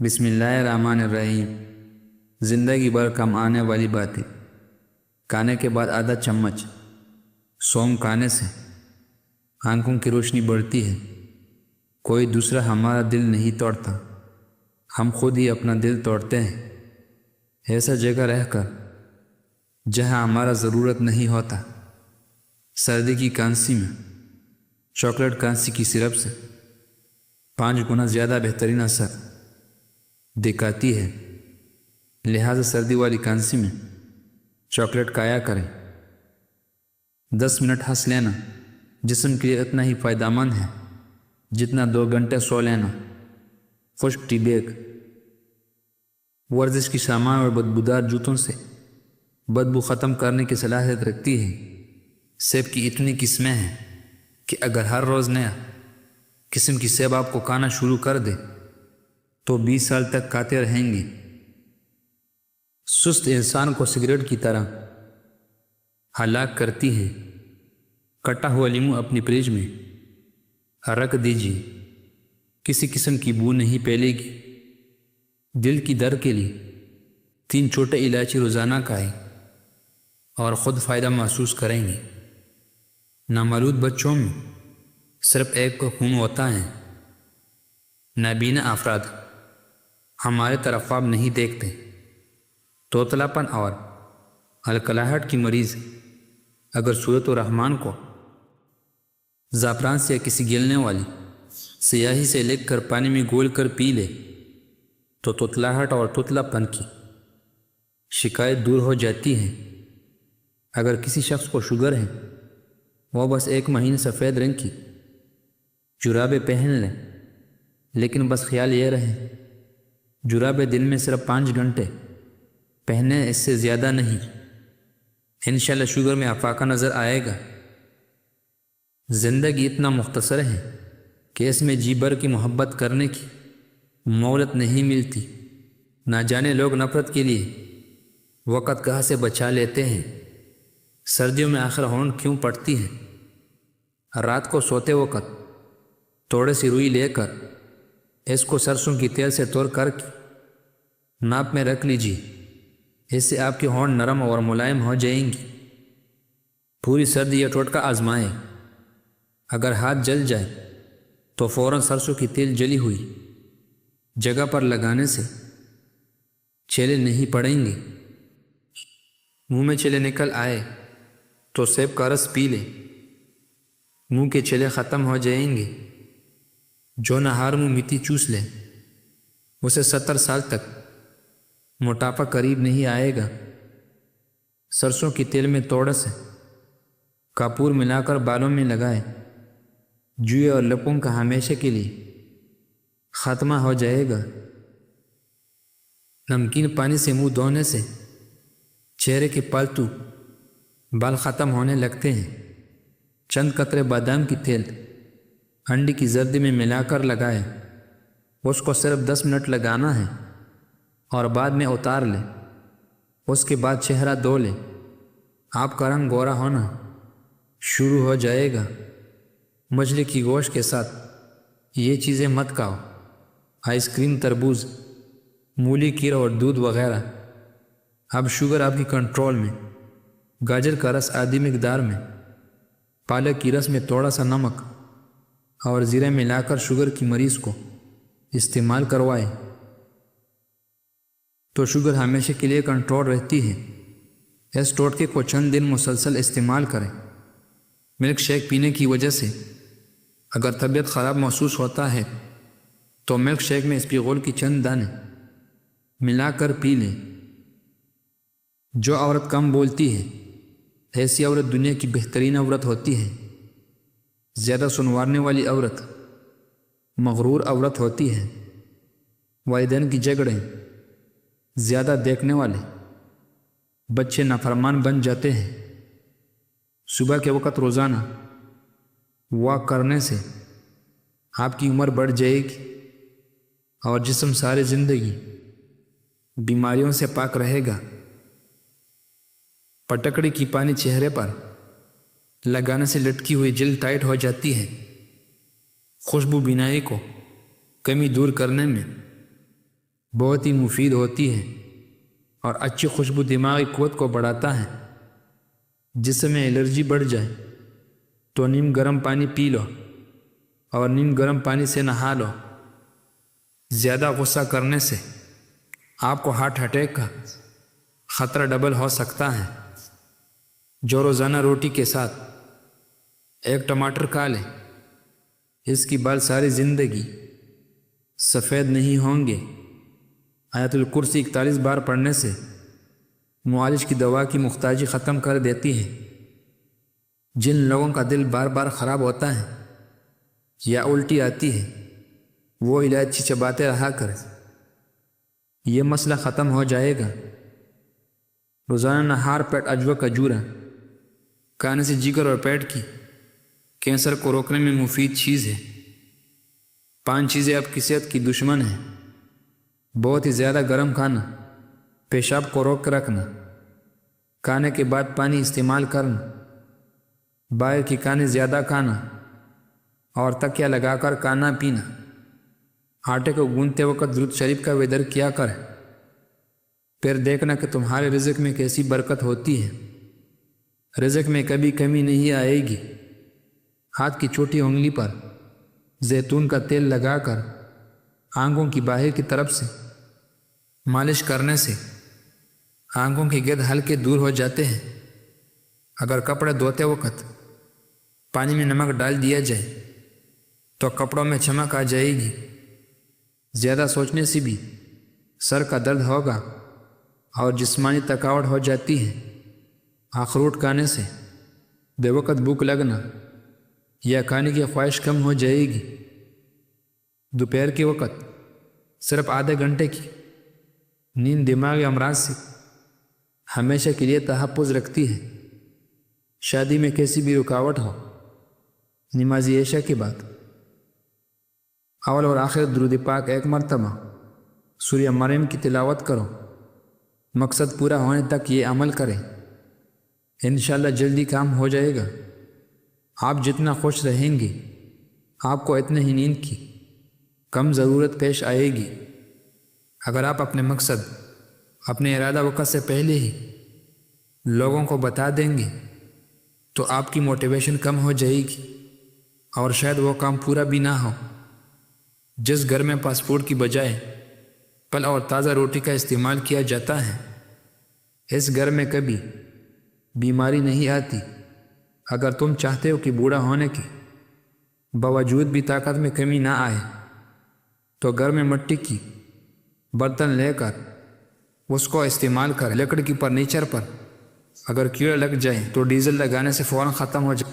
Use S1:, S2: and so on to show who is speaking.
S1: بسم اللہ الرحمن الرحیم۔ زندگی بھر کم آنے والی باتیں۔ کھانے کے بعد آدھا چمچ سونگ کھانے سے آنکھوں کی روشنی بڑھتی ہے۔ کوئی دوسرا ہمارا دل نہیں توڑتا، ہم خود ہی اپنا دل توڑتے ہیں۔ ایسا جگہ رہ کر جہاں ہمارا ضرورت نہیں ہوتا۔ سردی کی کانسی میں چاکلیٹ کانسی کی سرپ سے 5 گنا زیادہ بہترین اثر دکھاتی ہے، لہذا سردی والی کانسی میں چاکلیٹ کھایا کریں۔ 10 منٹ ہنس لینا جسم کے لیے اتنا ہی فائدہ مند ہے جتنا 2 گھنٹے سو لینا۔ خشک ٹی بیگ ورزش کی سامان اور بدبودار جوتوں سے بدبو ختم کرنے کی صلاحیت رکھتی ہے۔ سیب کی اتنی قسمیں ہیں کہ اگر ہر روز نیا قسم کی سیب آپ کو کھانا شروع کر دے تو 20 سال تک کھاتے رہیں گے۔ سست انسان کو سگریٹ کی طرح ہلاک کرتی ہے۔ کٹا ہوا لیمو اپنی فریج میں رکھ دیجیے، کسی قسم کی بو نہیں پھیلے گی۔ دل کی درد کے لیے 3 چھوٹے الائچی روزانہ کھائیں اور خود فائدہ محسوس کریں گے۔ نامولود بچوں میں صرف ایک کو خون ہوتا ہے۔ نابینا افراد ہمارے طرف خواب نہیں دیکھتے۔ توتلا پن اور ہلکلاہٹ کی مریض اگر صورت الرحمان کو زعفران سے یا کسی گلنے والی سیاہی سے لکھ کر پانی میں گھول کر پی لے تو توتلاہٹ اور توتلا پن کی شکایت دور ہو جاتی ہے۔ اگر کسی شخص کو شوگر ہے، وہ بس 1 مہینے سفید رنگ کی جرابیں پہن لیں، لیکن بس خیال یہ رہے جرابیں دن میں صرف 5 گھنٹے پہنے، اس سے زیادہ نہیں۔ انشاءاللہ شوگر میں افاقہ نظر آئے گا۔ زندگی اتنا مختصر ہے کہ اس میں جی بھر کی محبت کرنے کی مہلت نہیں ملتی۔ نہ جانے لوگ نفرت کے لیے وقت کہاں سے بچا لیتے ہیں۔ سردیوں میں آخر ہونٹ کیوں پڑتی ہے؟ رات کو سوتے وقت تھوڑے سی روئی لے کر اس کو سرسوں کی تیل سے توڑ کر کے ناپ میں رکھ لیجیے، اس سے آپ کی ہونٹ نرم اور ملائم ہو جائیں گی۔ پوری سردی یہ ٹوٹکا آزمائیں۔ اگر ہاتھ جل جائے تو فوراً سرسوں کی تیل جلی ہوئی جگہ پر لگانے سے چھیلے نہیں پڑیں گے۔ منہ میں چھیلے نکل آئے تو سیب کا رس پی لیں، منہ کے چھیلے ختم ہو جائیں گے۔ جو نہار منہ میٹھی چوس لے اسے 70 سال تک موٹاپا قریب نہیں آئے گا۔ سرسوں کی تیل میں تھوڑا سے کپور ملا کر بالوں میں لگائے، جوئے اور لپوں کا ہمیشہ کے لیے خاتمہ ہو جائے گا۔ نمکین پانی سے منہ دھونے سے چہرے کے پالتو بال ختم ہونے لگتے ہیں۔ چند قطرے بادام کی تیل انڈے کی زردی میں ملا کر لگائے، اس کو صرف 10 منٹ لگانا ہے اور بعد میں اتار لیں۔ اس کے بعد چہرہ دھو لیں، آپ کا رنگ گورا ہونا شروع ہو جائے گا۔ مچھلی کی گوشت کے ساتھ یہ چیزیں مت کھاؤ۔ آئس کریم، تربوز، مولی کیر اور دودھ وغیرہ۔ اب شوگر آپ کی کنٹرول میں۔ گاجر کا رس آدھی مقدار میں، پالک کی رس میں تھوڑا سا نمک اور زیرہ ملا کر شوگر کی مریض کو استعمال کروائے تو شوگر ہمیشہ کے لیے کنٹرول رہتی ہے۔ اس ٹوٹکے کو چند دن مسلسل استعمال کریں۔ ملک شیک پینے کی وجہ سے اگر طبیعت خراب محسوس ہوتا ہے تو ملک شیک میں اسپیغول کی چند دانے ملا کر پی لیں۔ جو عورت کم بولتی ہے، ایسی عورت دنیا کی بہترین عورت ہوتی ہے۔ زیادہ سنوارنے والی عورت مغرور عورت ہوتی ہے۔ والدین کی جھگڑیں، زیادہ دیکھنے والے بچے نافرمان بن جاتے ہیں۔ صبح کے وقت روزانہ واک کرنے سے آپ کی عمر بڑھ جائے گی اور جسم ساری زندگی بیماریوں سے پاک رہے گا۔ پٹکڑی کی پانی چہرے پر لگانے سے لٹکی ہوئی جلد ٹائٹ ہو جاتی ہے۔ خوشبو بینائی کو کمی دور کرنے میں بہت ہی مفید ہوتی ہے اور اچھی خوشبو دماغی قوت کو بڑھاتا ہے۔ جسم میں الرجی بڑھ جائے تو نیم گرم پانی پی لو اور نیم گرم پانی سے نہا لو۔ زیادہ غصہ کرنے سے آپ کو ہارٹ اٹیک کا خطرہ ڈبل ہو سکتا ہے۔ جو روزانہ روٹی کے ساتھ ایک ٹماٹر کھا لے، اس کی بال ساری زندگی سفید نہیں ہوں گے۔ آیت الکرسی 41 بار پڑھنے سے معالج کی دوا کی محتاجی ختم کر دیتی ہے۔ جن لوگوں کا دل بار بار خراب ہوتا ہے یا الٹی آتی ہے، وہ الائچی چباتے رہا کریں، یہ مسئلہ ختم ہو جائے گا۔ روزانہ نہار پیٹ اجوا کھجورا کھانے سے جگر اور پیٹ کی کینسر کو روکنے میں مفید چیز ہے۔ 5 چیزیں آپ کی صحت کی دشمن ہیں۔ بہت ہی زیادہ گرم کھانا، پیشاب کو روک کر رکھنا، کھانے کے بعد پانی استعمال کرنا، باہر کی کھانے زیادہ کھانا اور تکیہ لگا کر کھانا پینا۔ آٹے کو گوندتے وقت درود شریف کا ویدر کیا کریں، پھر دیکھنا کہ تمہارے رزق میں کیسی برکت ہوتی ہے۔ رزق میں کبھی کمی نہیں آئے گی۔ ہاتھ کی چھوٹی انگلی پر زیتون کا تیل لگا کر آنکھوں کی باہر کی طرف سے مالش کرنے سے آنکھوں کے گرد ہلکے دور ہو جاتے ہیں۔ اگر کپڑے دھوتے وقت پانی میں نمک ڈال دیا جائے تو کپڑوں میں چمک آ جائے گی۔ زیادہ سوچنے سے بھی سر کا درد ہوگا اور جسمانی تھکاوٹ ہو جاتی ہے۔ اخروٹ کھانے سے بے وقت بھوک لگنا یا کھانے کی خواہش کم ہو جائے گی۔ دوپہر کے وقت صرف آدھے گھنٹے کی نیند دماغی امراض سے ہمیشہ کے لیے تحفظ رکھتی ہے۔ شادی میں کیسی بھی رکاوٹ ہو، نماز عشاء کے بعد اول اور آخر درود پاک 1 مرتبہ سورہ مریم کی تلاوت کرو۔ مقصد پورا ہونے تک یہ عمل کریں، انشاءاللہ جلدی کام ہو جائے گا۔ آپ جتنا خوش رہیں گے، آپ کو اتنے ہی نیند کی کم ضرورت پیش آئے گی۔ اگر آپ اپنے مقصد اپنے ارادہ وقت سے پہلے ہی لوگوں کو بتا دیں گے تو آپ کی موٹیویشن کم ہو جائے گی اور شاید وہ کام پورا بھی نہ ہو۔ جس گھر میں فاسٹ فوڈ کی بجائے پھل اور تازہ روٹی کا استعمال کیا جاتا ہے، اس گھر میں کبھی بیماری نہیں آتی۔ اگر تم چاہتے ہو کہ بوڑھا ہونے کے باوجود بھی طاقت میں کمی نہ آئے تو گھر میں مٹی کی برتن لے کر اس کو استعمال کریں۔ لکڑی کی فرنیچر پر اگر کیڑے لگ جائیں تو ڈیزل لگانے سے فوراً ختم ہو جائے۔